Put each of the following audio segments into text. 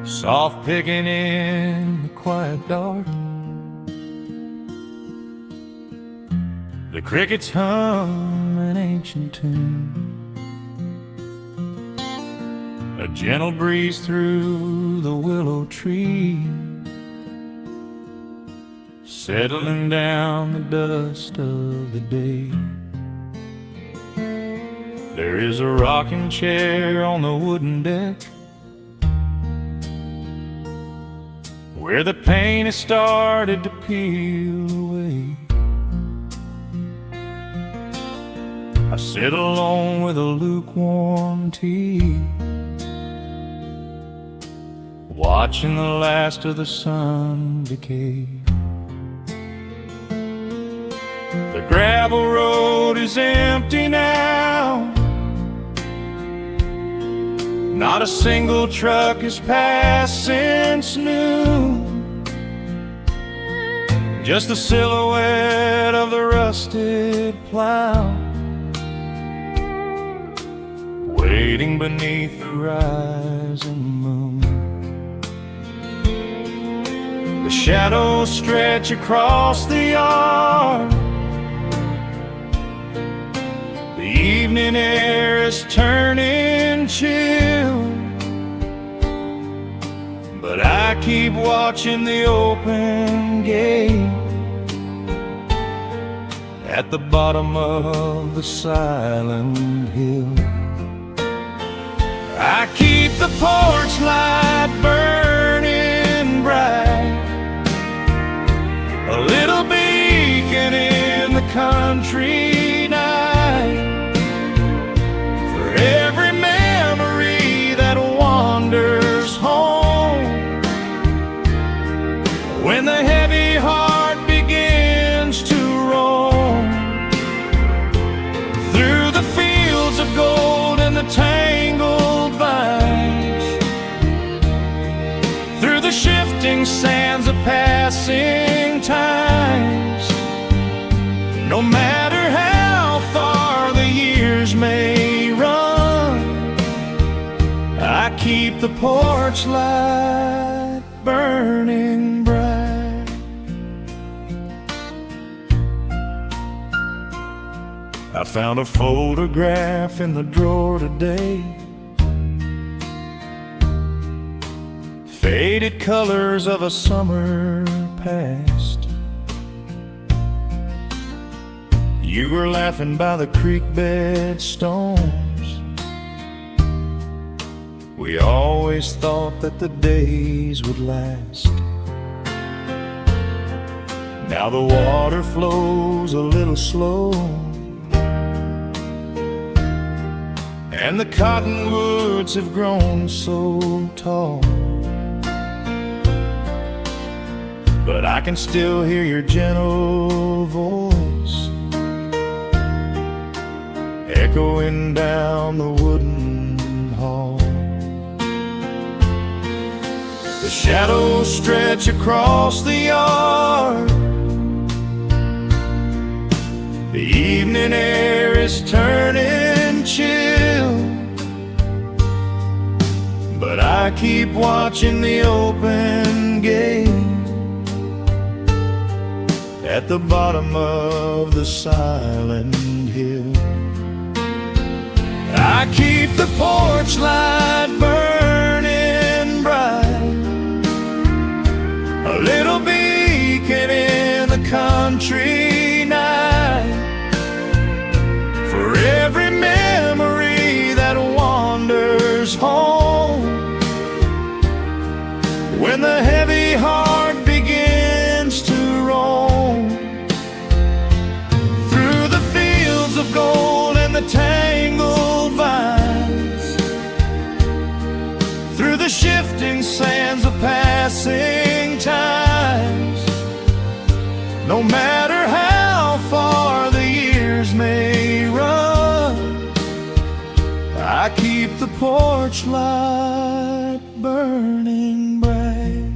soft picking in the quiet dark. The crickets hum an ancient tune, a gentle breeze through the willow tree, settling down the dust of the day. There is a rocking chair on the wooden deck, where the paint has started to peel away. I sit alone with a lukewarm tea, watching the last of the sun decay. The gravel road is empty now, not a single truck has passed since noon, just the silhouette of the rusted plow, waiting beneath the rising moon. The shadows stretch across the yard, the evening air is turning chill, but I keep watching the open gate at the bottom of the silent hill. I keep the porch light burning bright, a little beacon in the country night, for every memory that wanders home, when the heavy heart begins to roam through the fields of gold and the tangled vines, through the shifting sands of passing times. No matter how far the years may run, I keep the porch light burning bright. I found a photograph in the drawer today, faded colors of a summer past. You were laughing by the creek bed stones. We always thought that the days would last. Now the water flows a little slow, and the cottonwoods have grown so tall, but I can still hear your gentle voice echoing down the wooden hall. The shadows stretch across the yard, the evening air is turning chill, but I keep watching the open gate at the bottom of the silent hill. I keep the porch light burning bright, a little beacon in the country night, for every memory that wanders home, when the heavy heart begins to roam through the fields of gold and the tangled vines, through the shifting sands of passing times. No matter how far the years may run, I keep the porch light burning bright.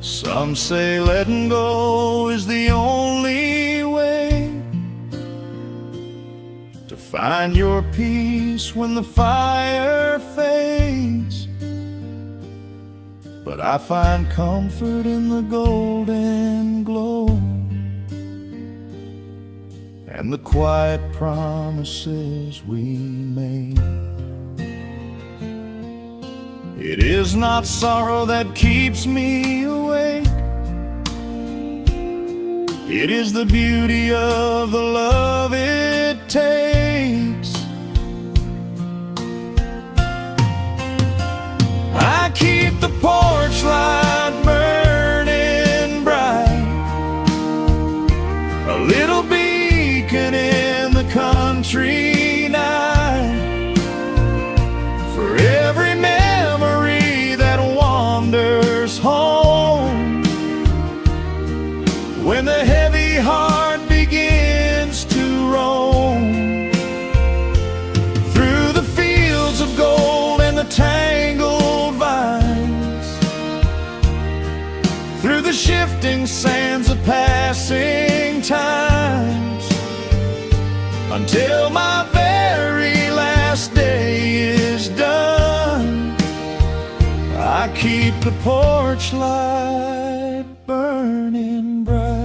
Some say letting go is the only way to find your peace when the fire fades. but I find comfort in the golden glow and the quiet promises we made. It is not sorrow that keeps me awake. It is the beauty of the love it takes. I keep the porch light burning bright, a little beacon in the country night, for every memory that wanders home when the heavy heart begins to roam through the fields of gold and the tangled vines, through the shifting sands of passing times, until my very last day is done. I keep the porch light burning bright.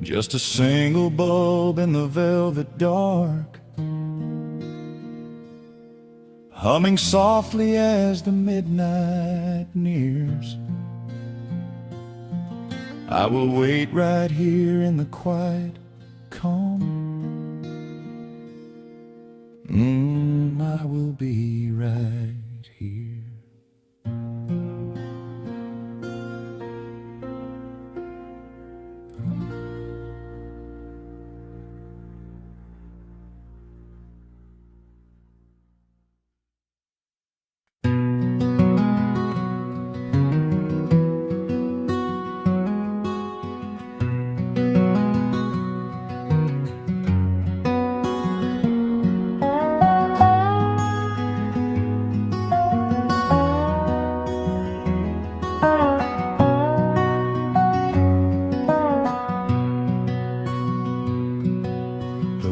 Just a single bulb in the velvet dark, humming softly as the midnight nears. I will wait right here in the quiet calm. I will be right here.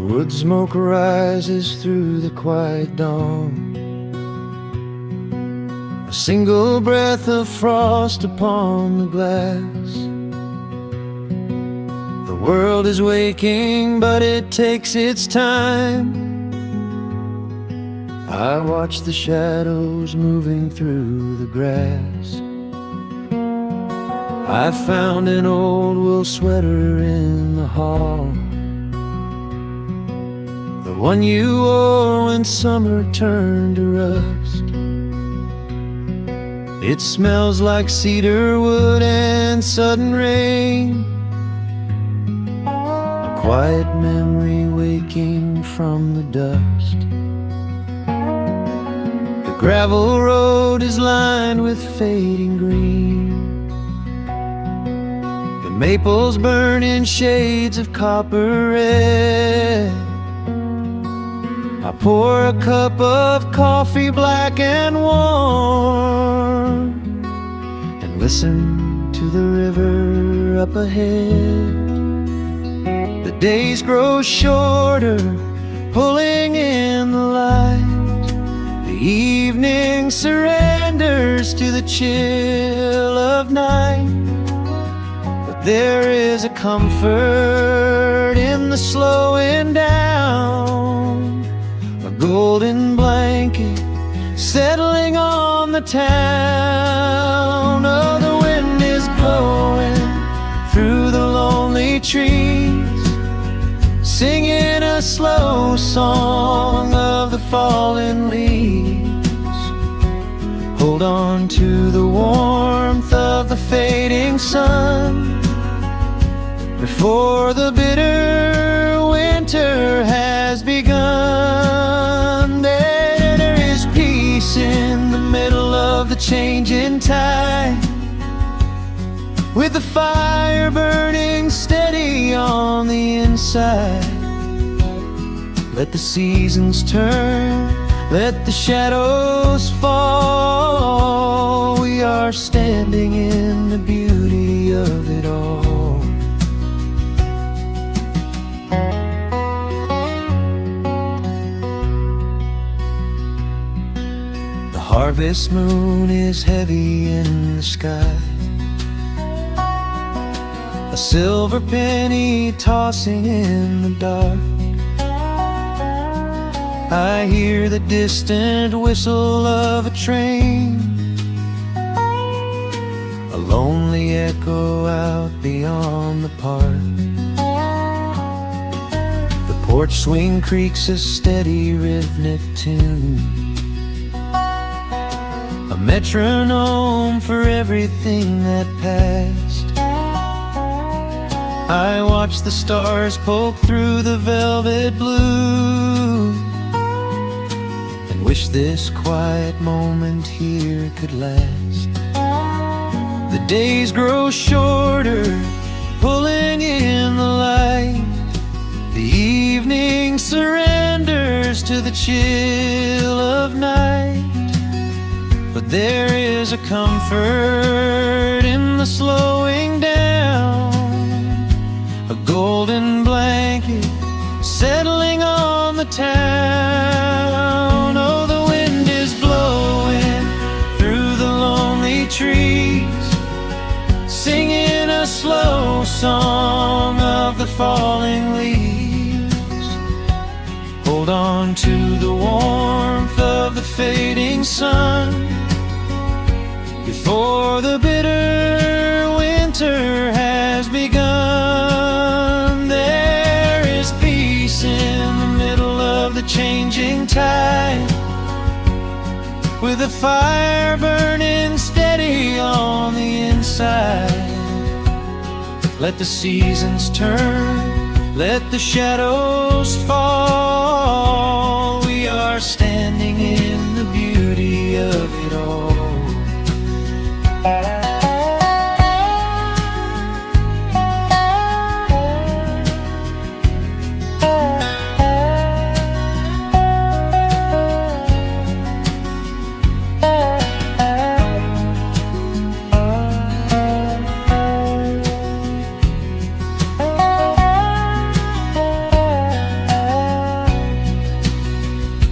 Wood smoke rises through the quiet dawn, a single breath of frost upon the glass. The world is waking, but it takes its time. I watch the shadows moving through the grass. I found an old wool sweater in the hall, the one you wore when summer turned to rust. It smells like cedar wood and sudden rain, a quiet memory waking from the dust. The gravel road is lined with fading green, the maples burn in shades of copper red. I pour a cup of coffee black and warm, and listen to the river up ahead. The days grow shorter, pulling in the light. The evening surrenders to the chill of night. But there is a comfort in the slowing down, a golden blanket settling on the town. Oh, the wind is blowing through the lonely trees, singing a slow song of the fallen leaves. Hold on to the warmth of the fading sun before the bitter winter has begun. There is peace in the middle of the changing tide, with the fire burning steady on the inside. Let the seasons turn, let the shadows fall. We are standing in the beauty of it all. harvest moon is heavy in the sky, a silver penny tossing in the dark. I hear the distant whistle of a train, a lonely echo out beyond the park. The porch swing creaks a steady rhythmic tune, a metronome for everything that passed. I watch the stars poke through the velvet blue, and wish this quiet moment here could last. The days grow shorter, pulling in the light. The evening surrenders to the chill of night. But there is a comfort in the slowing down, a golden blanket settling on the town. Oh, the wind is blowing through the lonely trees, singing a slow song of the falling leaves. Hold on to the warmth of the fading sun before the bitter winter has begun. There is peace in the middle of the changing tide, with a fire burning steady on the inside. Let the seasons turn, let the shadows fall. We are standing in the beauty of it all.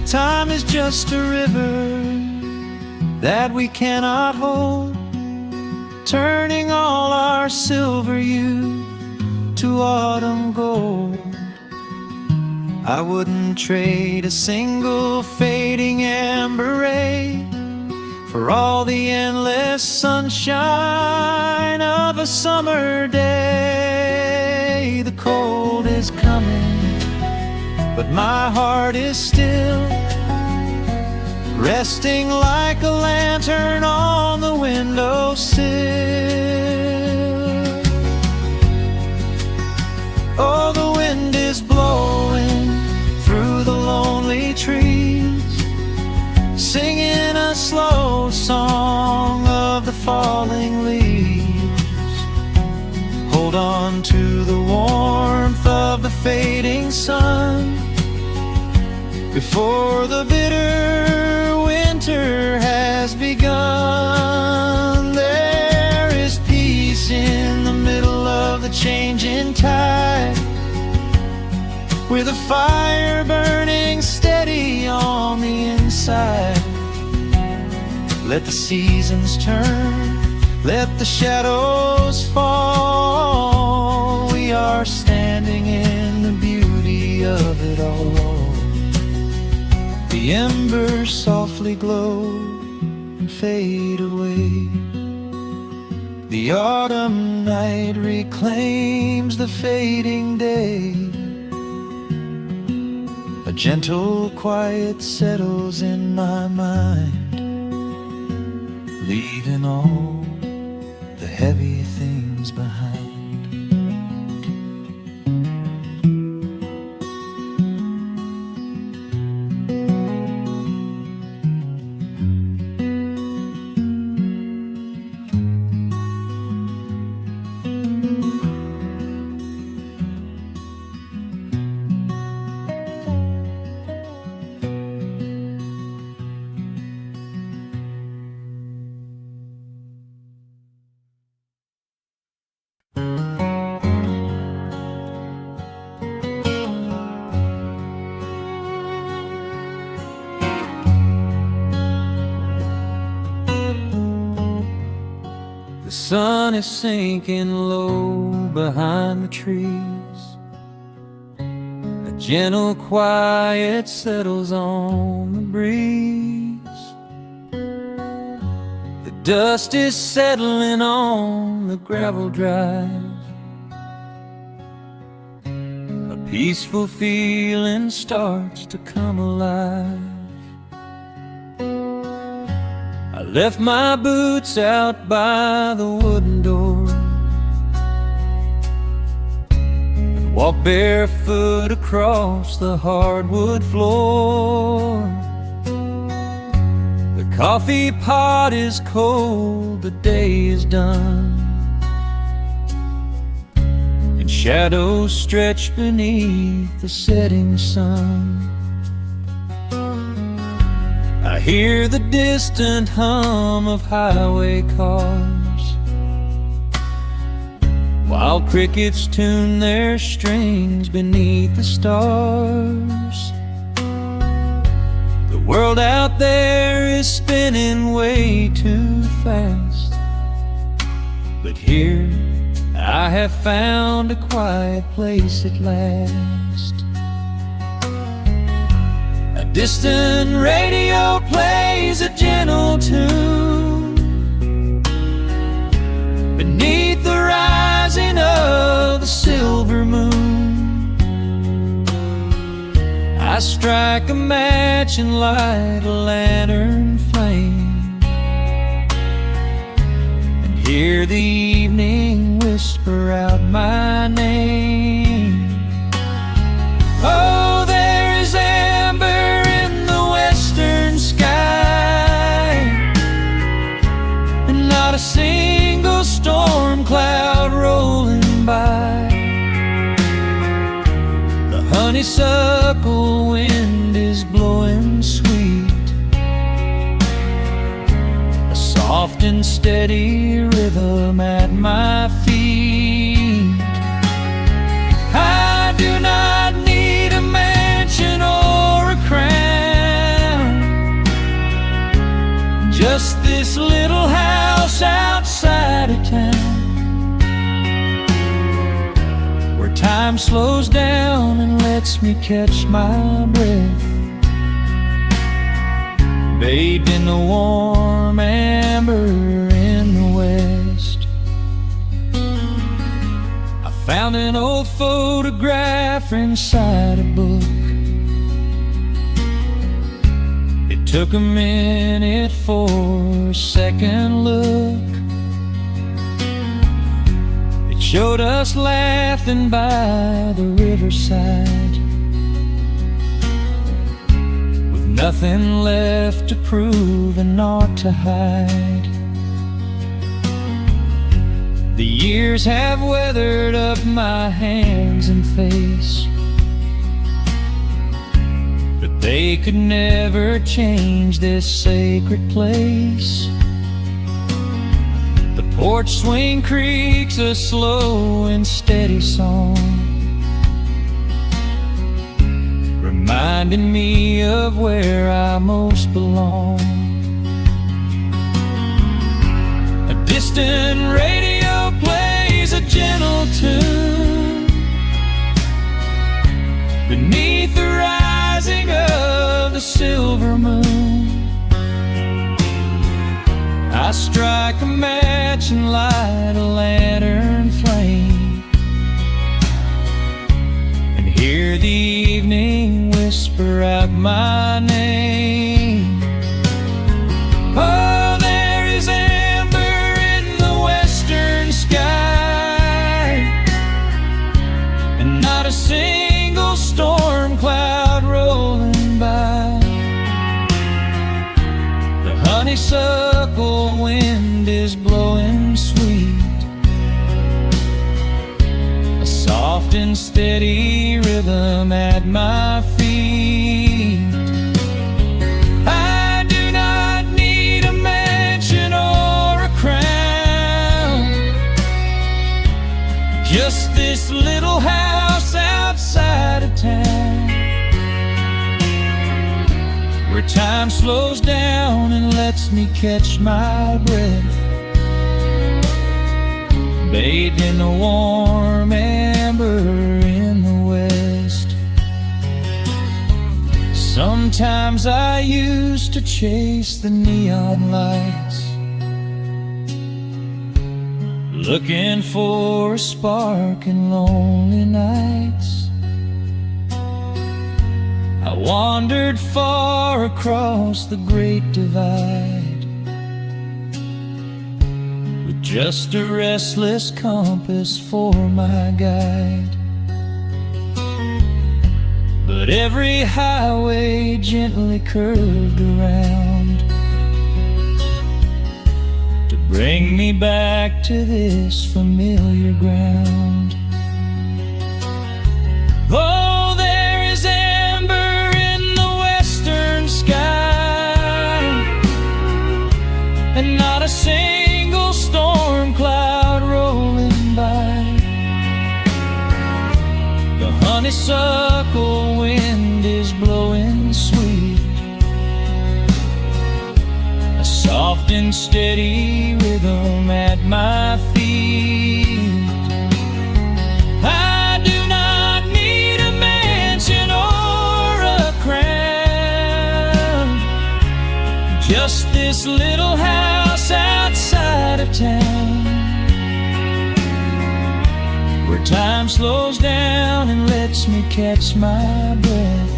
Time is just a river that we cannot hold, turning all our silver youth to autumn gold. I wouldn't trade a single fading amber ray for all the endless sunshine of a summer day. The cold is coming, but my heart is still resting like a lantern on the windowsill. Oh, the wind is blowing through the lonely trees, singing a slow song of the falling leaves. Hold on to the warmth of the fading sun before the bitter winter has begun. There is peace in the middle of the changing tide, with a fire burning steady on the inside. Let the seasons turn, let the shadows fall. We are standing in the beauty of it all. The embers softly glow and fade away. The autumn night reclaims the fading day. A gentle quiet settles in my mind, leaving all the heavy things behind. sun is sinking low behind the trees. A gentle quiet settles on the breeze. The dust is settling on the gravel drive. A peaceful feeling starts to come alive. I left my boots out by the wooden door and walked barefoot across the hardwood floor. The coffee pot is cold, the day is done, and shadows stretch beneath the setting sun. I hear the distant hum of highway cars, while crickets tune their strings beneath the stars. The world out there is spinning way too fast, but here I have found a quiet place at last. A distant radio plays a gentle tune beneath the rising of the silver moon. I strike a match and light a lantern flame, and hear the evening whisper out my name. Oh, there is amber in the western sky, and not a single storm cloud rolling by. The honeysuckle wind is blowing sweet, a soft and steady rhythm at my feet. I do not need a mansion or a crown, just this little house outside of town, where time slows down and lets me catch my breath, bathed in the warm amber in the west. I found an old photograph inside a book. It took a minute for a second look. It showed us laughing by the riverside, with nothing left to prove and naught to hide. The years have weathered up my hands and face, but they could never change this sacred place. The porch swing creaks a slow and steady song, reminding me of where I most belong. A distant radio plays a gentle tune beneath the rising of the silver moon. I strike a match and light a lantern flame, and hear the evening whisper out my name. Oh, there is amber in the western sky, and not a single storm cloud rolling by. The honeysuckle wind is blowing sweet, a soft and steady rhythm at my feet. I do not need a mansion or a crown, just this little house outside of town, where time slows down and lets me catch my breath, bathed in the warm amber in the west. Sometimes I used to chase the neon lights, looking for a spark in lonely nights. I wandered far across the great divide, with just a restless compass for my guide. But every highway gently curved around to bring me back to this familiar ground. Oh, there is amber in the western sky, and not a single storm cloud rolling by. The honeysuckle wind is blowing sweet, a soft and steady rhythm at my feet. I do not need a mansion or a crown, just this little house outside of town, where time slows down and lets me catch my breath,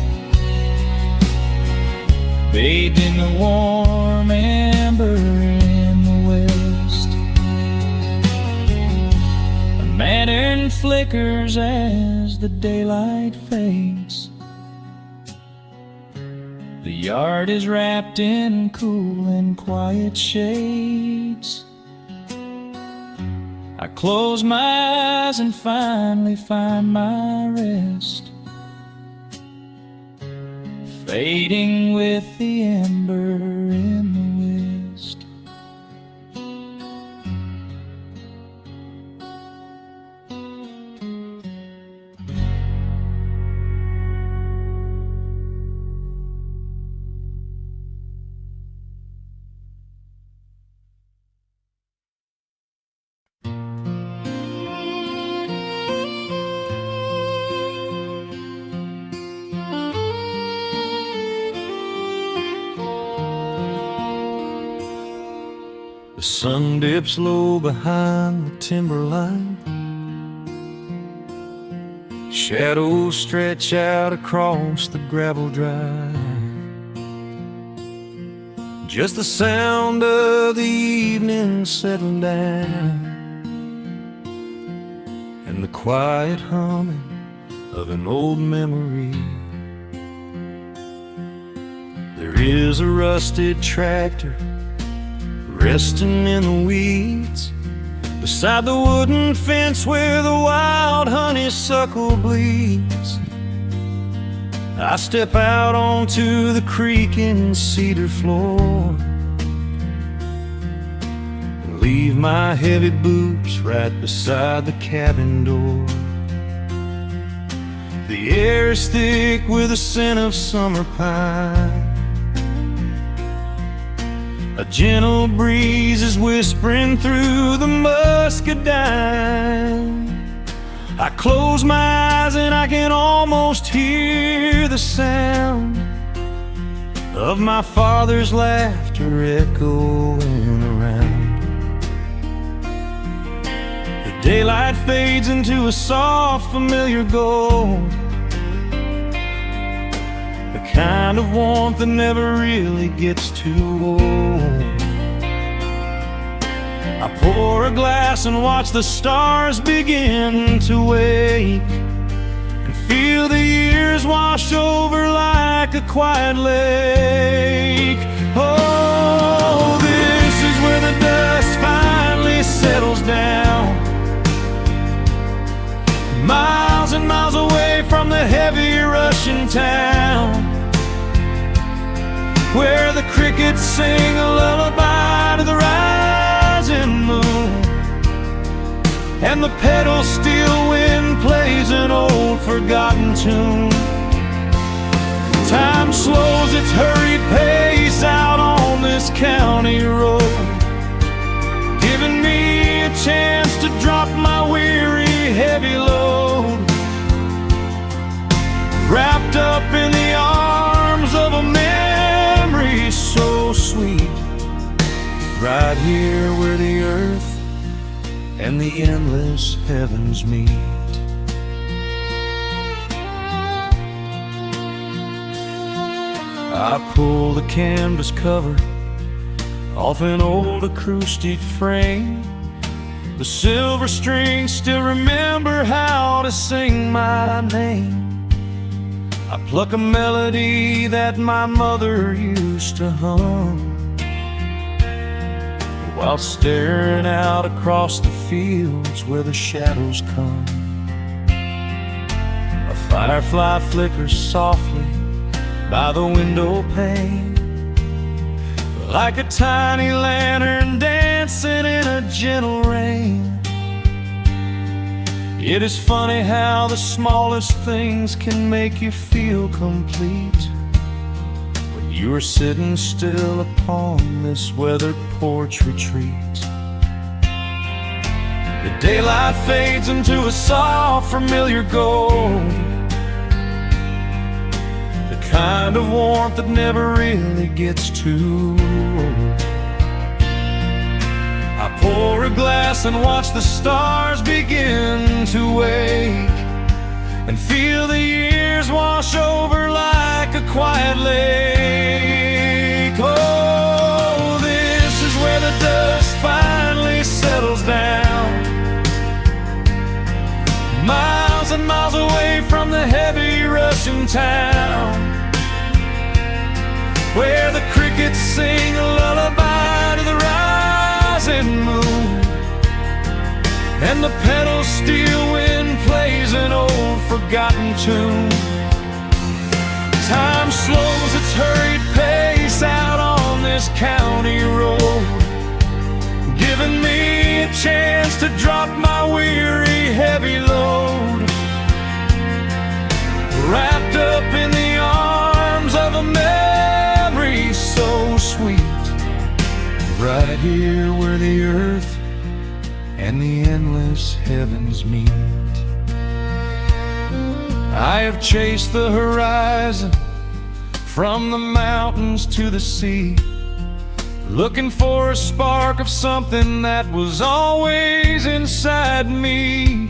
bathed in the warm amber in the west. A lantern flickers as the daylight fades. The yard is wrapped in cool and quiet shades. I close my eyes and finally find my rest, fading with the ember in the west. The sun dips low behind the timberline. Shadows stretch out across the gravel drive. Just the sound of the evening settling down, and the quiet humming of an old memory. There is a rusted tractor resting in the weeds beside the wooden fence where the wild honeysuckle bleeds. I step out onto the creaking cedar floor and leave my heavy boots right beside the cabin door. The air is thick with the scent of summer pine. A gentle breeze is whispering through the muscadine. I close my eyes and I can almost hear the sound of my father's laughter echoing around. The daylight fades into a soft, familiar gold, the kind of warmth that never really gets too old. I pour a glass and watch the stars begin to wake, and feel the years wash over like a quiet lake. Oh, this is where the dust finally settles down, miles and miles away from the heavy Russian town, where the crickets sing a lullaby to the rising moon, and the pedal steel wind plays an old forgotten tune. Time slows its hurried pace out on this county road, giving me a chance to drop wrapped up in the arms of a memory so sweet, right here where the earth and the endless heavens meet. I pull the canvas cover off an old acoustic frame. The silver strings still remember how to sing my name. I pluck a melody that my mother used to hum while staring out across the fields where the shadows come. A firefly flickers softly by the window pane, like a tiny lantern dancing in a gentle rain. It is funny how the smallest things can make you feel complete when you are sitting still upon this weathered porch retreat. The daylight fades into a soft, familiar gold, kind of warmth that never really gets too old. I pour a glass and watch the stars begin to wake, and feel the years wash over like a quiet lake. Oh, this is where the dust finally settles down, miles and miles away from the heavy Russian town, where the crickets sing a lullaby to the rising moon, and the pedal steel wind plays an old forgotten tune. Time slows its hurried pace out on this county road, giving me a chance to drop my weary heavy load, wrapped up in the arms of a memory so sweet, right here where the earth and the endless heavens meet. I have chased the horizon from the mountains to the sea, looking for a spark of something that was always inside me.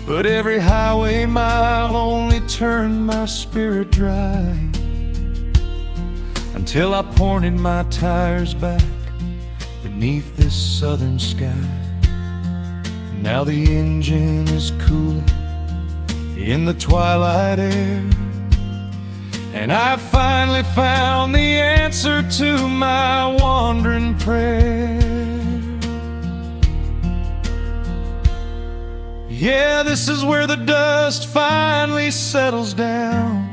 But every highway mile only turned my spirit dry, until I pointed my tires back beneath this southern sky. Now the engine is cooling in the twilight air, and I finally found the answer to my wandering prayer. Yeah, this is where the dust finally settles down,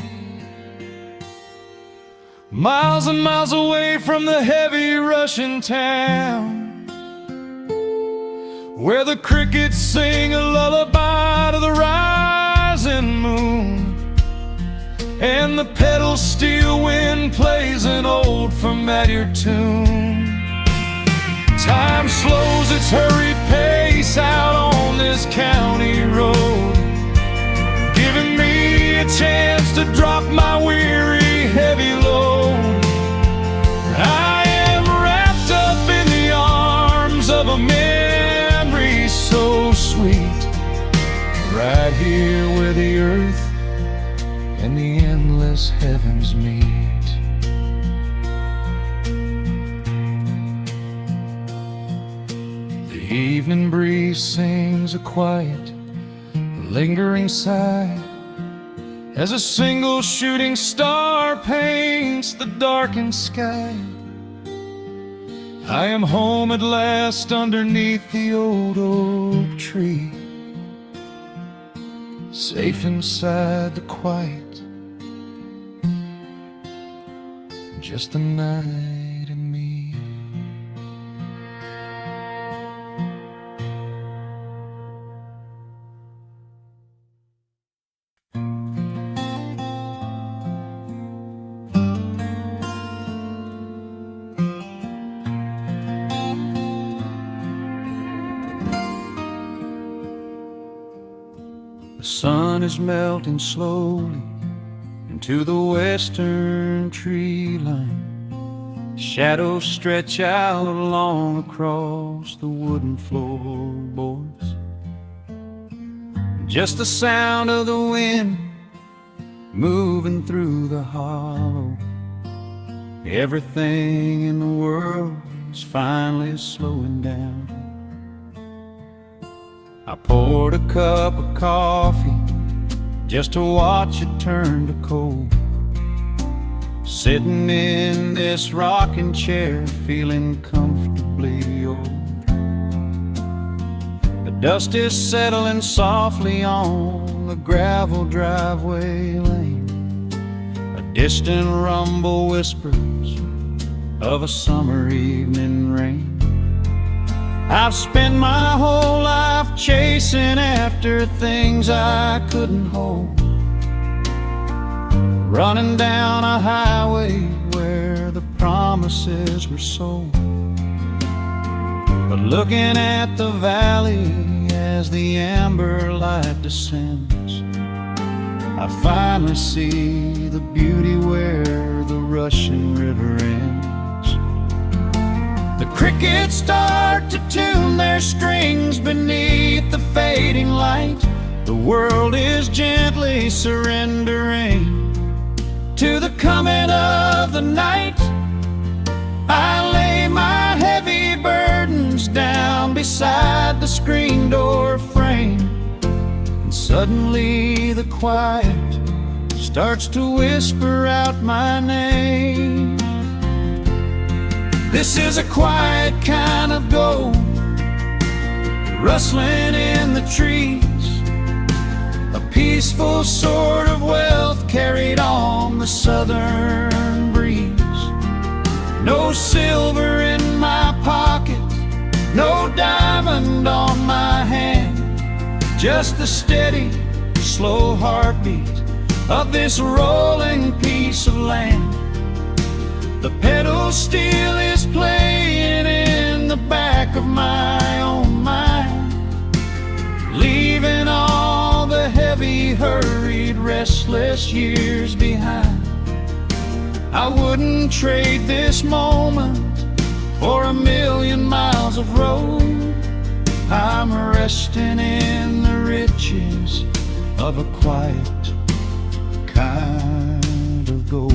miles and miles away from the heavy Russian town, where the crickets sing a lullaby to the rising moon, and the pedal steel wind plays an old familiar tune. Time slows its hurried pace out on this county road, giving me a chance to drop my weary heavy load. I am wrapped up in the arms of a memory so sweet, right here where the earth and the endless heavens meet. The evening breeze sings a quiet, lingering sigh as a single shooting star paints the darkened sky. I am home at last underneath the old oak tree, safe inside the quiet, just the night and me. The sun is melting slowly, to the western tree line. Shadows stretch out long across the wooden floorboards. Just the sound of the wind moving through the hollow. Everything in the world is finally slowing down. I poured a cup of coffee just to watch it turn to cold. Sitting in this rocking chair, feeling comfortably old. The dust is settling softly on the gravel driveway lane. A distant rumble whispers of a summer evening rain. I've spent my whole life chasing after things I couldn't hold, running down a highway where the promises were sold. But looking at the valley as the amber light descends, I finally see the beauty where the rushing river ends. The crickets start to tune their strings beneath the fading light. The world is gently surrendering to the coming of the night. I lay my heavy burdens down beside the screen door frame, and suddenly the quiet starts to whisper out my name. This is a quiet kind of gold, rustling in the trees, a peaceful sort of wealth carried on the southern breeze. No silver in my pocket, no diamond on my hand, just the steady, slow heartbeat of this rolling piece of land. The pedal steel is playing in the back of my own mind, leaving all the heavy, hurried, restless years behind. I wouldn't trade this moment for 1,000,000 miles of road. I'm resting in the riches of a quiet kind of gold.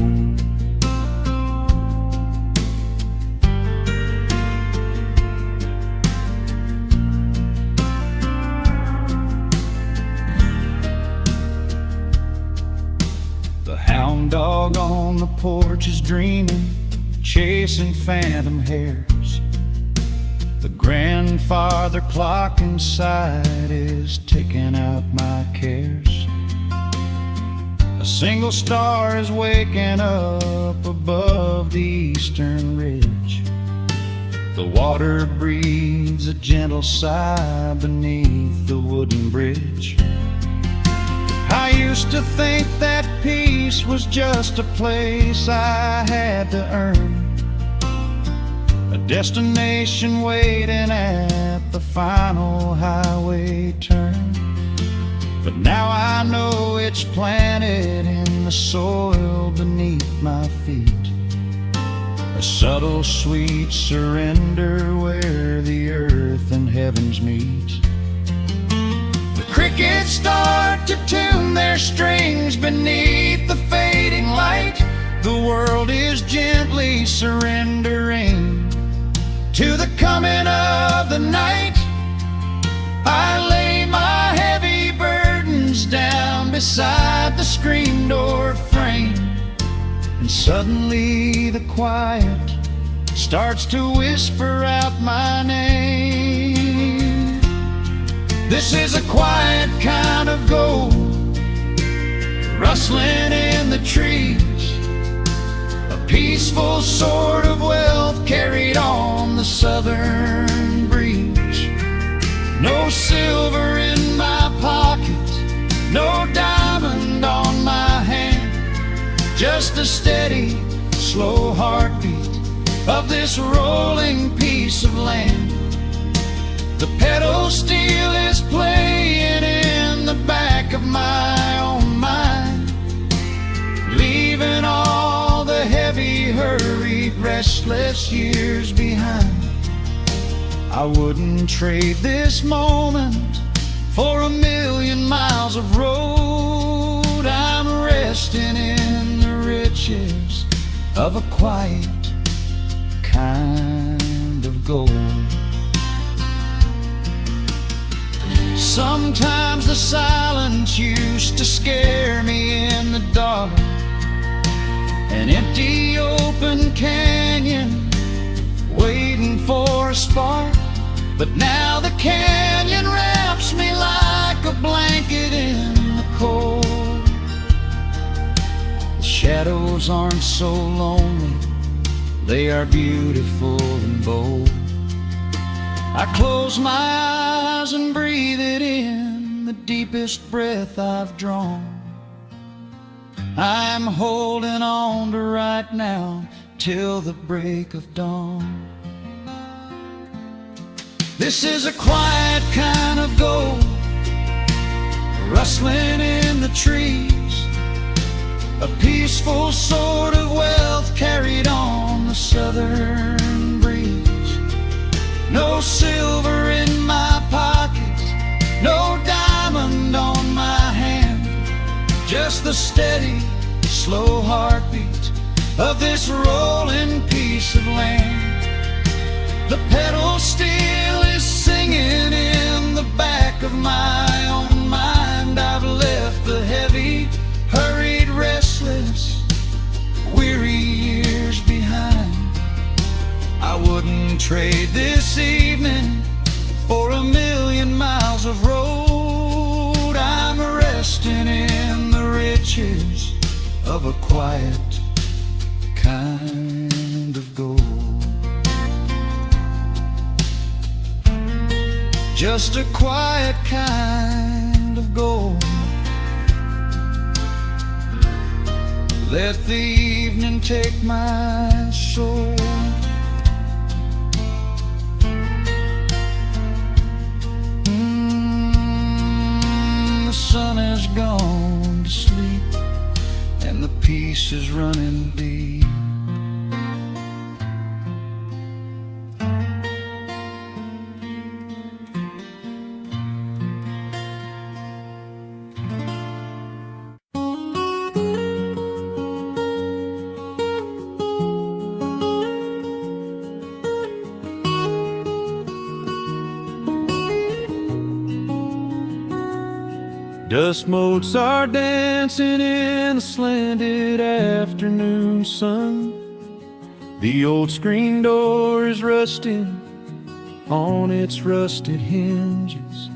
Hound dog on the porch is dreaming, chasing phantom hares. The grandfather clock inside is ticking out my cares. A single star is waking up above the eastern ridge. The water breathes a gentle sigh beneath the wooden bridge. I used to think that peace was just a place I had to earn, a destination waiting at the final highway turn. But now I know it's planted in the soil beneath my feet, a subtle sweet surrender where the earth and heavens meet. Crickets start to tune their strings beneath the fading light. The world is gently surrendering to the coming of the night. I lay my heavy burdens down beside the screen door frame, and suddenly the quiet starts to whisper out my name. This is a quiet kind of gold, rustling in the trees, a peaceful sort of wealth carried on the southern breeze. No silver in my pocket, no diamond on my hand, just the steady, slow heartbeat of this rolling piece of land. The pedal steel is playing in the back of my own mind, restless years behind. I wouldn't trade this moment for 1,000,000 miles of road. I'm resting in the riches of a quiet kind of gold. Sometimes the silence used to scare me in the dark, an empty open canyon waiting for a spark. But now the canyon wraps me like a blanket in the cold. The shadows aren't so lonely, they are beautiful and bold. I close my eyes and breathe it in, the deepest breath I've drawn. I'm holding on to right now till the break of dawn. This is a quiet kind of gold, rustling in the trees, a peaceful sort of wealth carried on the southern breeze. No silver in my pocket, no diamond on my hand, just the steady, slow heartbeat of this rolling piece of land. The pedal steel is singing in the back of my own mind. I've left the heavy, hurried, restless, weary years behind. I wouldn't trade this evening for 1,000,000 miles of road. I'm resting in the riches of a quiet kind of gold. Just a quiet kind of gold. Let the evening take my soul. The sun has gone to sleep and the peace is running deep. Dust motes are dancing in the slanted afternoon sun. The old screen door is rusting on its rusted hinges.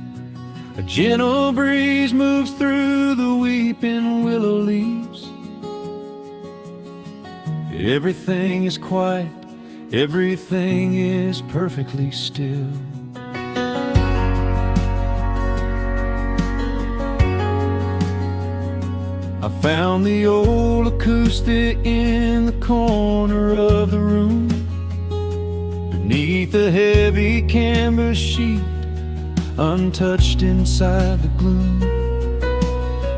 A gentle breeze moves through the weeping willow leaves. Everything is quiet, everything is perfectly still. I found the old acoustic in the corner of the room, beneath a heavy canvas sheet, untouched inside the gloom.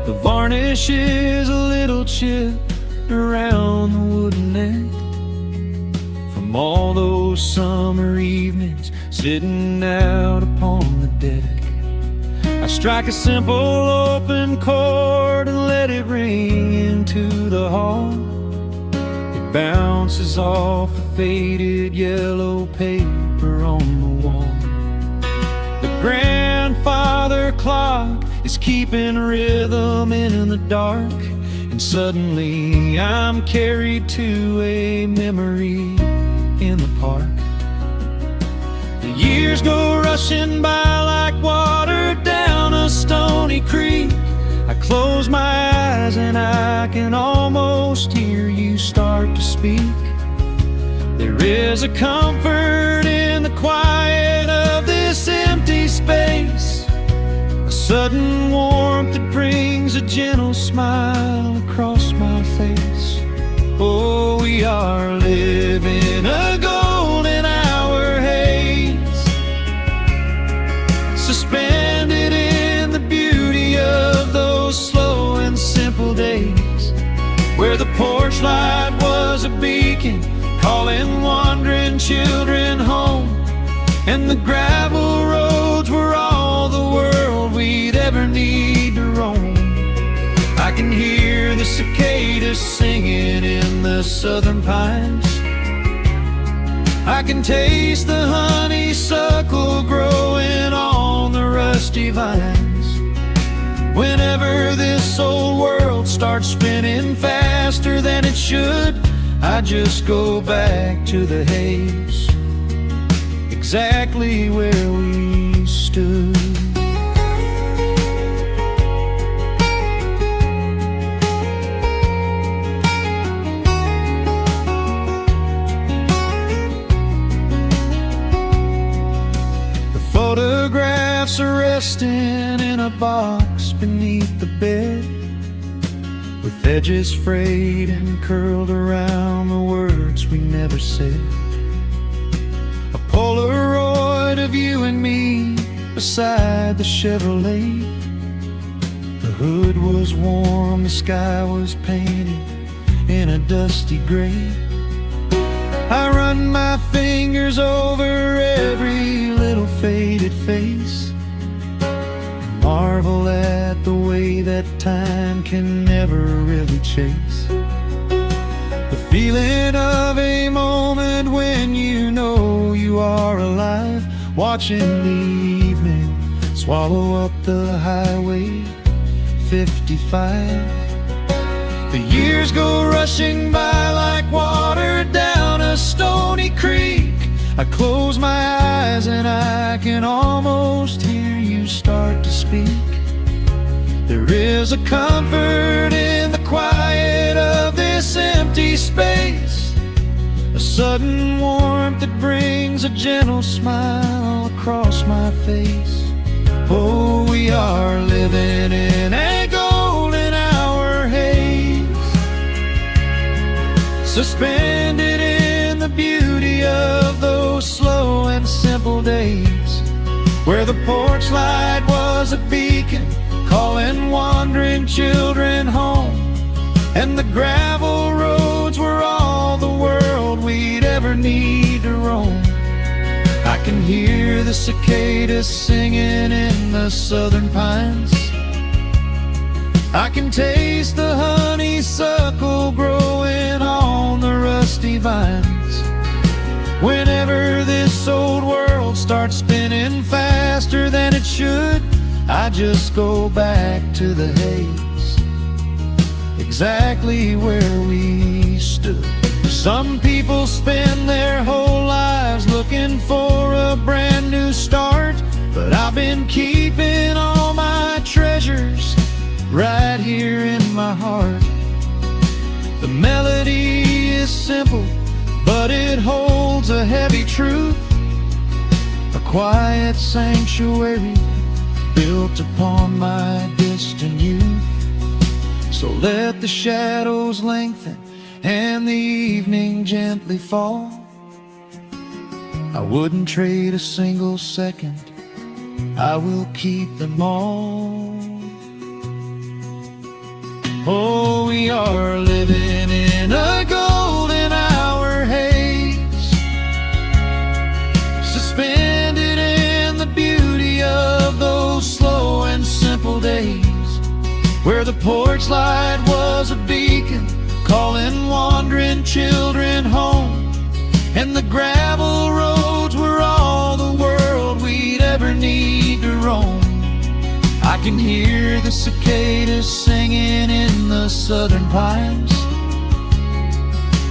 The varnish is a little chipped around the wooden neck from all those summer evenings sitting out upon the deck. I strike a simple open chord and let it ring into the hall. It bounces off the faded yellow paper on the wall. The grandfather clock is keeping rhythm in the dark, and suddenly I'm carried to a memory in the park. The years go rushing by like water down a stony creek. I close my eyes and I can almost hear you start to speak. There is a comfort in the quiet of this empty space, a sudden warmth that brings a gentle smile across my face. Oh, we are living a golden hour haze, suspended in the beauty of those slow and simple days, where the porch light was a beacon calling wandering children home. And the gravel roads were all the world we'd ever need to roam. I can hear the cicadas singing in the southern pines. I can taste the honeysuckle growing on the rusty vines. Whenever this old world starts spinning faster than it should, I just go back to the haze, exactly where we stood. Photographs are resting in a box beneath the bed, with edges frayed and curled around the words we never said. A Polaroid of you and me beside the Chevrolet. The hood was warm, the sky was painted in a dusty gray. I run my fingers over every little faded face, marvel at the way that time can never really chase. The feeling of a moment when you know you are alive, watching the evening swallow up the highway 55. The years go rushing by like water down a stony creek. I close my eyes and I can almost hear you start to speak. There is a comfort in the quiet of this empty space, a sudden warmth that brings a gentle smile across my face. Oh, we are living in a golden hour haze, suspended in the beauty of those slow and simple days, where the porch light was a beacon calling wandering children home, and the gravel roads were all the world we'd ever need to roam. I can hear the cicadas singing in the southern pines. I can taste the honeysuckle growing on the rusty vines. Whenever this old world starts spinning faster than it should, I just go back to the haze, exactly where we stood. Some people spend their whole lives looking for a brand new start, but I've been keeping all my treasures right here in my heart. The melody is simple, but it holds a heavy truth, a quiet sanctuary built upon my distant youth. So let the shadows lengthen and the evening gently fall. I wouldn't trade a single second, I will keep them all. Oh, we are living in a golden hour haze, suspended in the beauty of those slow and simple days, where the porch light was a beacon calling wandering children home, and the gravel roads were all the world we'd ever need to roam. I can hear the cicadas singing in the southern pines.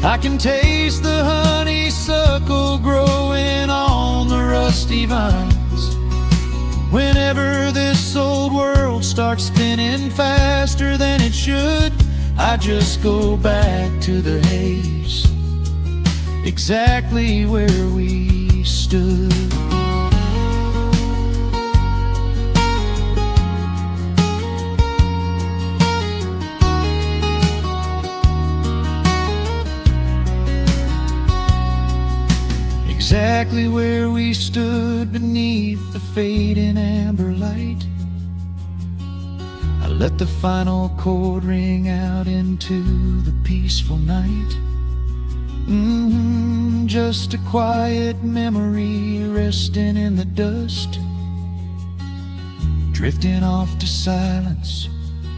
I can taste the honeysuckle growing on the rusty vines. Whenever this old world starts spinning faster than it should, I just go back to the haze, exactly where we stood. Exactly where we stood beneath the fading amber light. I let the final chord ring out into the peaceful night. Just a quiet memory resting in the dust, drifting off to silence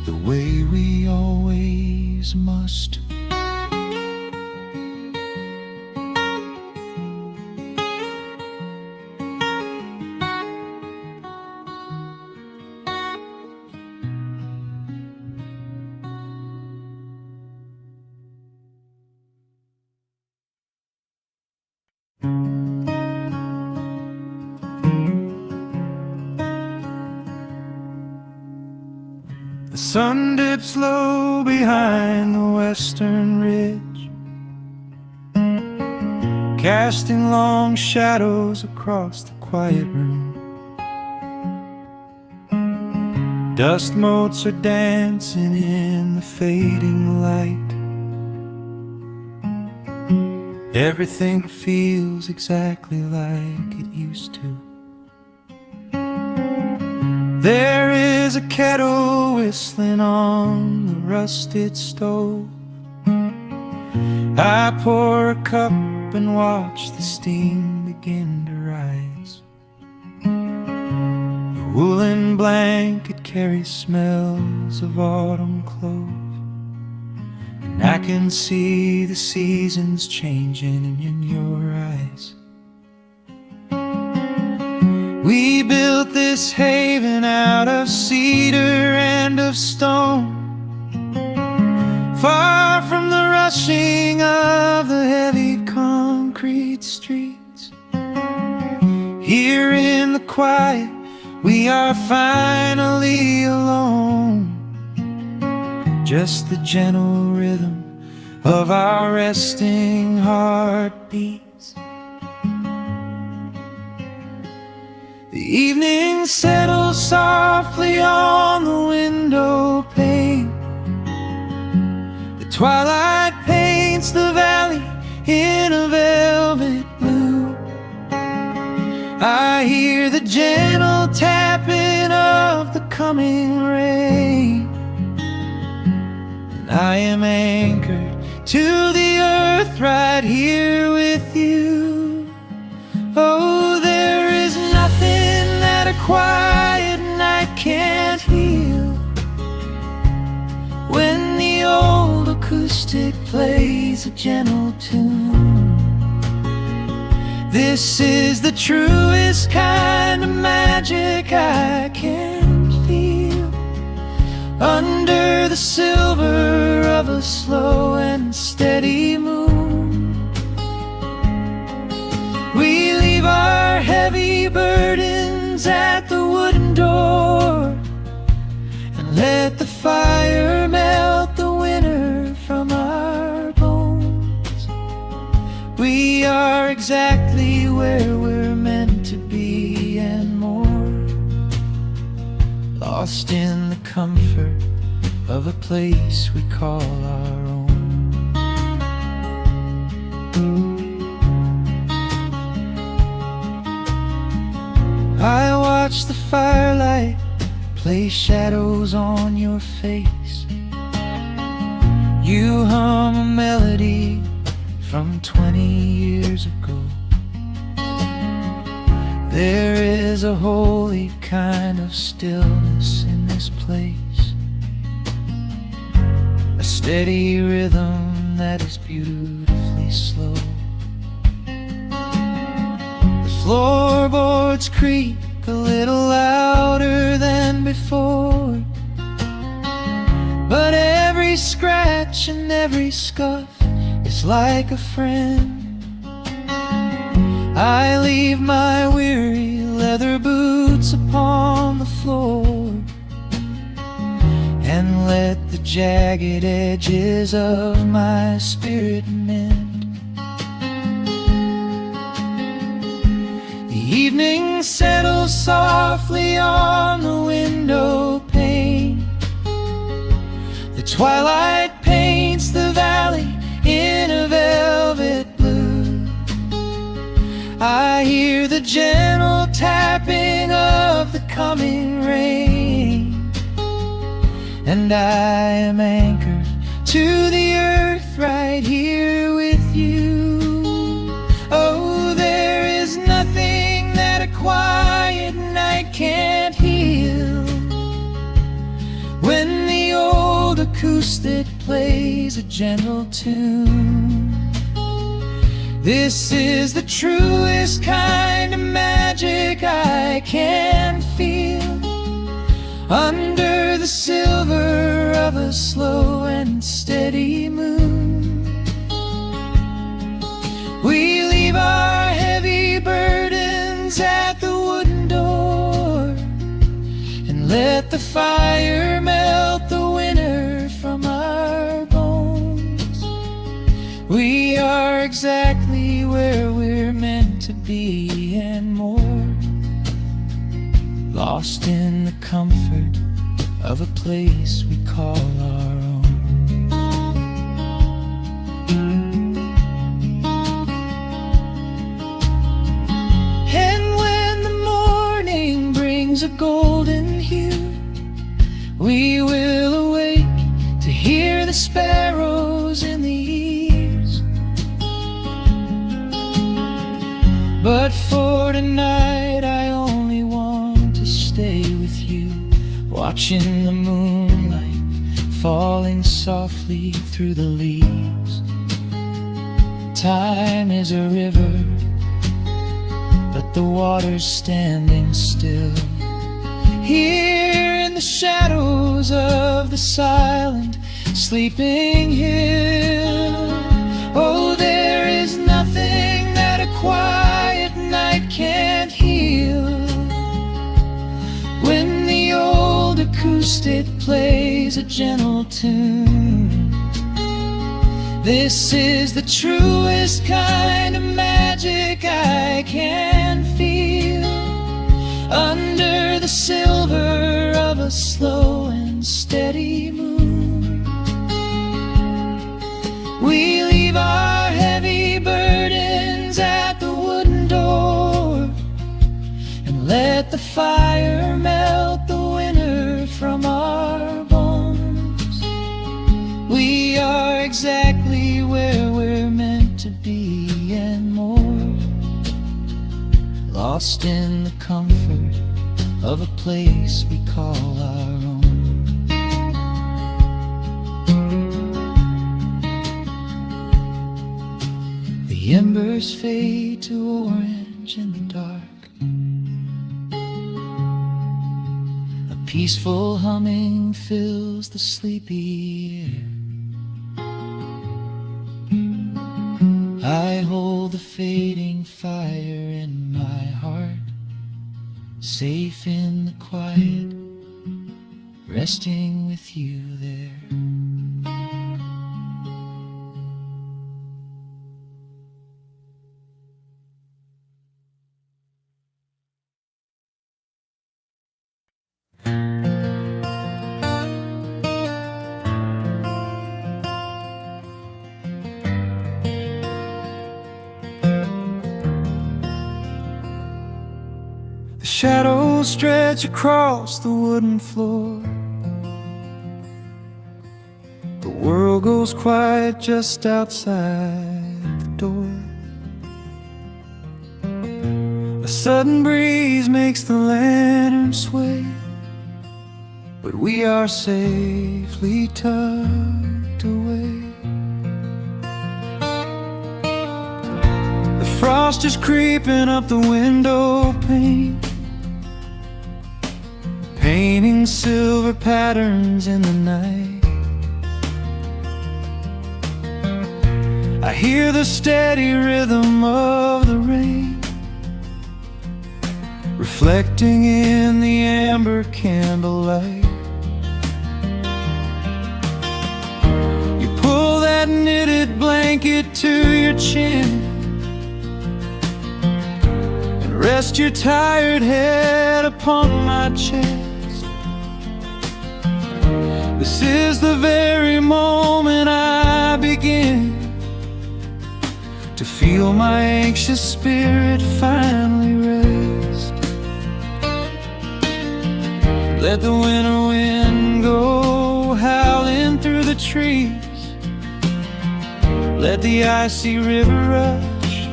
the way we always must. The sun dips low behind the western ridge, casting long shadows across the quiet room. Dust motes are dancing in the fading light. Everything feels exactly like it used to. There is a kettle whistling on the rusted stove. I pour a cup and watch the steam begin to rise. The woolen blanket carries smells of autumn clove, and I can see the seasons changing in your eyes. We built this haven out of cedar and of stone, far from the rushing of the heavy concrete streets. Here in the quiet, we are finally alone. Just the gentle rhythm of our resting heartbeats. The evening settles softly on the window pane. The twilight paints the valley in a velvet blue. I hear the gentle tapping of the coming rain, and I am anchored to the earth right here with you. Oh, there is nothing that a quiet night can't heal, when the old acoustic plays a gentle tune. This is the truest kind of magic I can feel, under the silver of a slow and steady moon. We leave our heavy burdens at the wooden door, and let the fire melt the winter from our bones. We are exactly where we're meant to be and more, lost in the comfort of a place we call our own. I watch the firelight play shadows on your face. You hum a melody from 20 years ago. There is a holy kind of stillness in this place, a steady rhythm that is beautifully slow. The floorboards creak a little louder than before, but every scratch and every scuff is like a friend. I leave my weary leather boots upon the floor, and let the jagged edges of my spirit mend. The evening settles softly on the window pane. The twilight paints the valley in a velvet blue. I hear the gentle tapping of the coming rain, and I am anchored to the earth right here with you. old acoustic plays a gentle tune. This is the truest kind of magic I can feel, under the silver of a slow and steady moon. We leave our heavy burdens at the wooden door, and let the fire melt the winter from our bones. We are exactly where we're meant to be and more, lost in the comfort of a place we call our own. And when the morning brings a golden hue, we will awake to hear the sparrows in the eaves. But for tonight I only want to stay with you, watching the moonlight falling softly through the leaves. Time is a river, but the water's standing still, here in the shadows of the silent sleeping hill. Oh, there is nothing that a quiet night can't heal, when the old acoustic plays a gentle tune. This is the truest kind of magic I can feel, under the silver of a slow and steady moon. We leave our heavy burdens at the wooden door, and let the fire melt the winter from our bones. We are exactly where we're meant to be and more, lost in the comfort of a place we call our own. The embers fade to orange in the dark, a peaceful humming fills the sleepy air. I hold the fading fire in my heart, safe in the quiet, resting with you there. Shadows stretch across the wooden floor. The world goes quiet just outside the door. A sudden breeze makes the lantern sway, but we are safely tucked away. The frost is creeping up the window pane, painting silver patterns in the night. I hear the steady rhythm of the rain, reflecting in the amber candlelight. You pull that knitted blanket to your chin and rest your tired head upon my chest. This is the very moment I begin to feel my anxious spirit finally rest. Let the winter wind go howling through the trees, let the icy river rush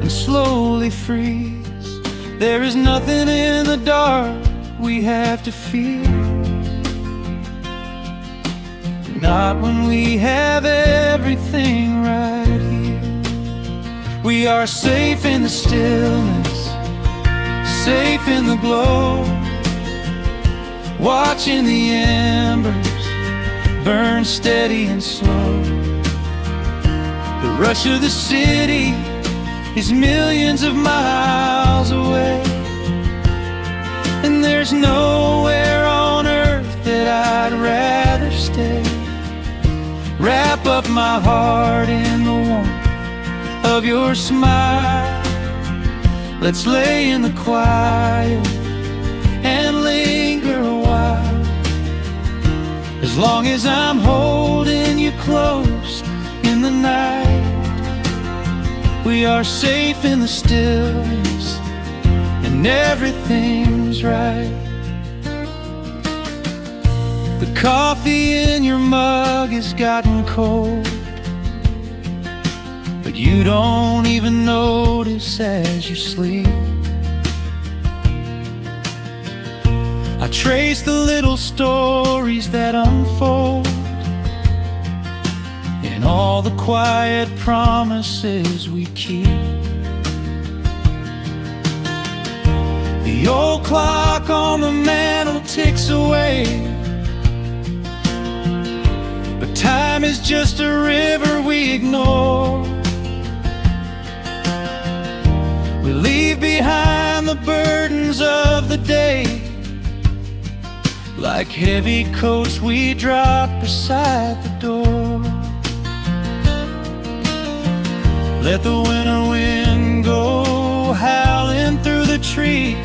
and slowly freeze. There is nothing in the dark we have to fear. Not when we have everything right here. We are safe in the stillness, safe in the glow, watching the embers burn steady and slow. The rush of the city is millions of miles away, and there's nowhere on earth that I'd rather stay. Wrap up my heart in the warmth of your smile. Let's lay in the quiet and linger a while. As long as I'm holding you close in the night, we are safe in the stillness, and everything's right. The coffee in your mug has gotten cold, but you don't even notice as you sleep. I trace the little stories that unfold in all the quiet promises we keep. The old clock on the mantle ticks away, but time is just a river we ignore. We leave behind the burdens of the day, like heavy coats we drop beside the door. Let the winter wind go howling through the trees.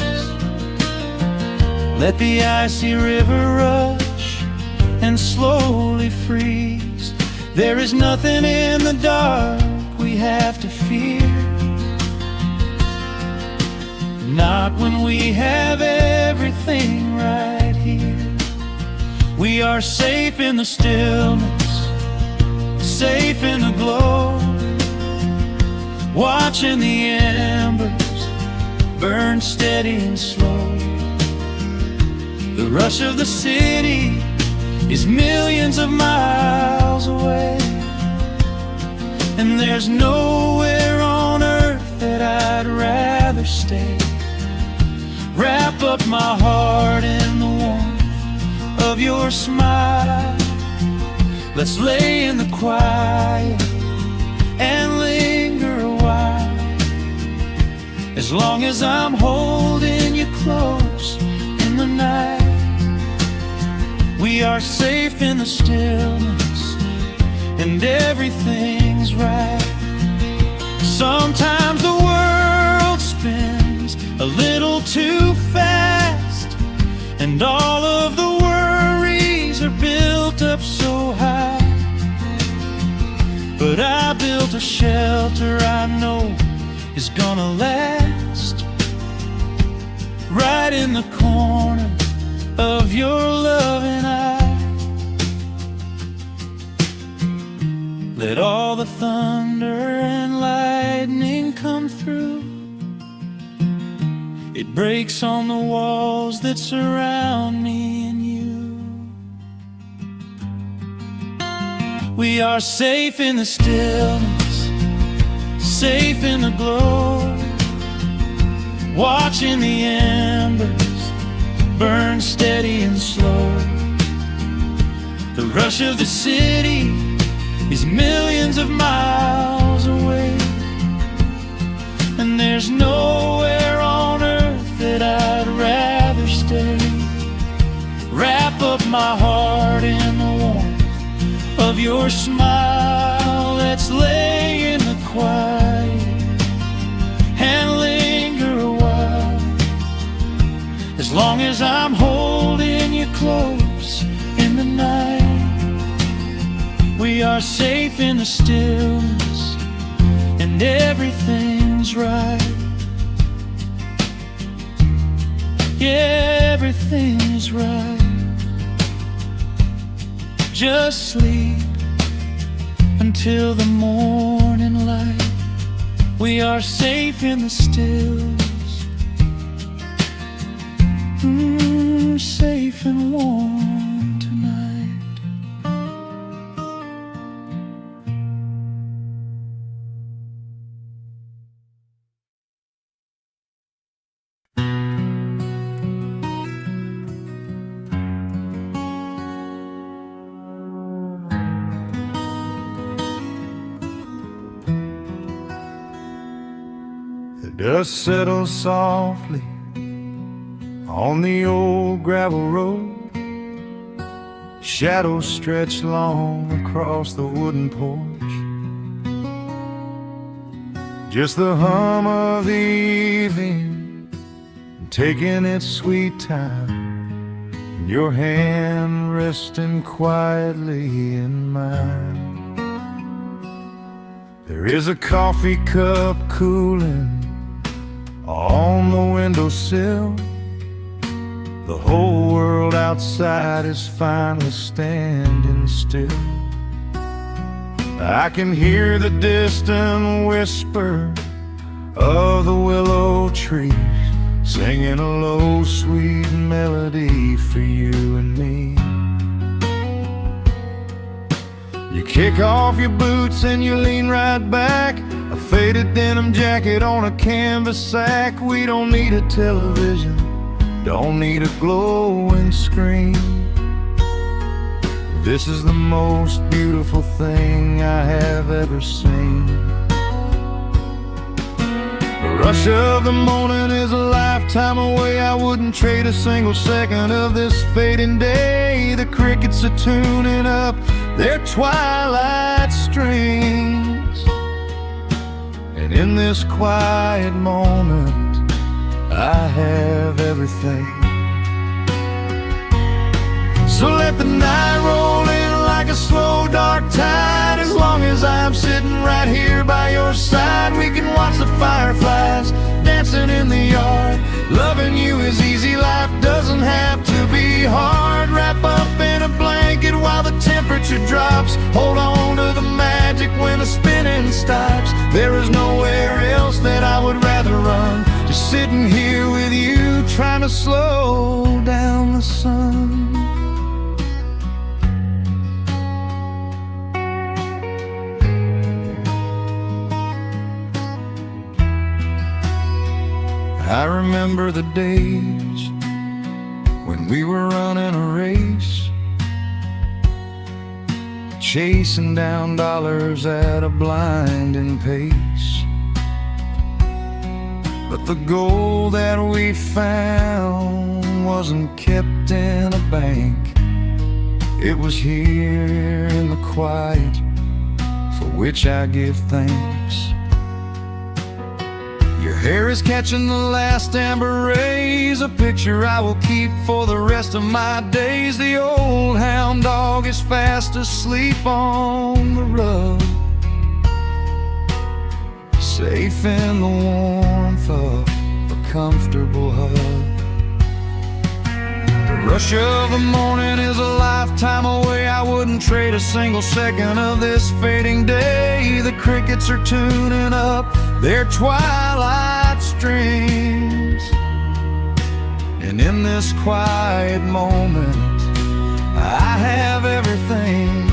Let the icy river rush and slowly freeze. There is nothing in the dark we have to fear. Not when we have everything right here. We are safe in the stillness, safe in the glow, watching the embers burn steady and slow. The rush of the city is millions of miles away, and there's nowhere on earth that I'd rather stay. Wrap up my heart in the warmth of your smile. Let's lay in the quiet and linger a while. As long as I'm holding you close in the night, we are safe in the stillness, and everything's right. Sometimes the world spins a little too fast, and all of the worries are built up so high. But I built a shelter I know is gonna last, right in the corner of your loving eye. Let all the thunder and lightning come through. It breaks on the walls that surround me and you. We are safe in the stillness, safe in the glow, watching the embers burn steady and slow. The rush of the city is millions of miles away, and there's nowhere on earth that I'd rather stay. Wrap up my heart in the warmth of your smile. Let's lay in the quiet and linger a while. As long as I'm holding you close in the night, we are safe in the stillness, and everything's right. Yeah, everything is right. Just sleep until the morning light. We are safe in the stillness, safe and warm tonight. just settle softly on the old gravel road. Shadows stretch long across the wooden porch. Just the hum of the evening, taking its sweet time, and your hand resting quietly in mine. There is a coffee cup cooling on the windowsill. The whole world outside is finally standing still. I can hear the distant whisper of the willow trees, singing a low, sweet melody for you and me. You kick off your boots and you lean right back, a faded denim jacket on a canvas sack. We don't need a television, don't need a glowing screen. This is the most beautiful thing I have ever seen. The rush of the morning is a lifetime away. I wouldn't trade a single second of this fading day. The crickets are tuning up their twilight strings, and in this quiet moment I have everything. So let the night roll in like a slow dark tide. As long as I'm sitting right here by your side, we can watch the fireflies dancing in the yard. Loving you is easy, life doesn't have to be hard. Wrap up in a blanket while the temperature drops. Hold on to the magic when the spinning stops. There is nowhere else that I would rather run, just sitting here with you, trying to slow down the sun. I remember the days when we were running a race, chasing down dollars at a blinding pace. But the gold that we found wasn't kept in a bank. It was here in the quiet, for which I give thanks. Your hair is catching the last amber rays, a picture I will keep for the rest of my days. The old hound dog is fast asleep on the rug, safe in the warmth of a comfortable hug. The rush of the morning is a lifetime away. I wouldn't trade a single second of this fading day. The crickets are tuning up their twilight strings, and in this quiet moment I have everything.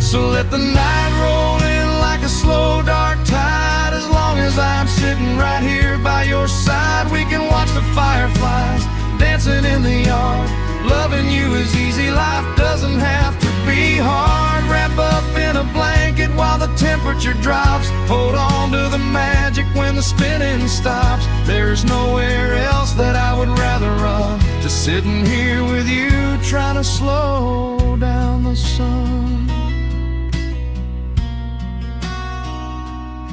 So let the night roll in like a slow dark tide. As long as I'm sitting right here by your side, we can watch the fireflies dancing in the yard. Loving you is easy, life doesn't have to be hard. Wrap up in a blanket while the temperature drops. Hold on to the magic when the spinning stops. There's nowhere else that I would rather run, just sitting here with you, trying to slow down the sun.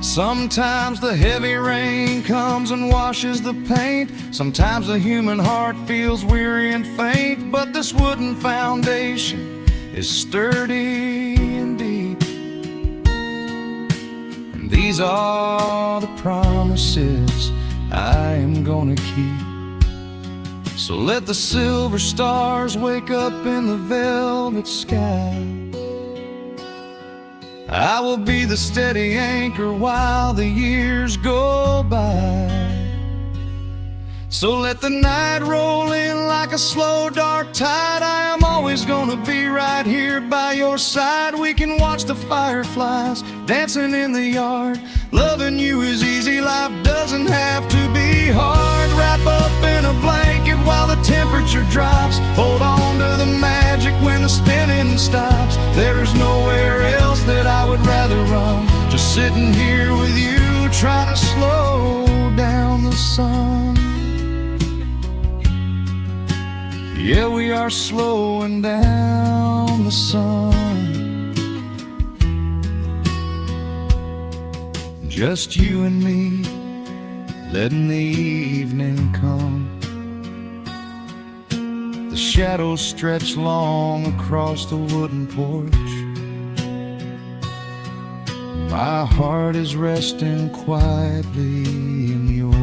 Sometimes the heavy rain comes and washes the paint. Sometimes the human heart feels weary and faint. But this wooden foundation is sturdy and deep, and these are the promises I am gonna keep. So let the silver stars wake up in the velvet sky. I will be the steady anchor while the years go by. So let the night roll in like a slow dark tide. I am always gonna be right here by your side. We can watch the fireflies dancing in the yard. Loving you is easy, life doesn't have to be hard. Wrap up in a blanket while the temperature drops. Hold on to the magic when the spinning stops. There's nowhere else that I would rather run, just sitting here with you, trying to slow down Yeah, we are slowing down the sun, just you and me, letting the evening come. The shadows stretch long across the wooden porch. My heart is resting quietly in yours.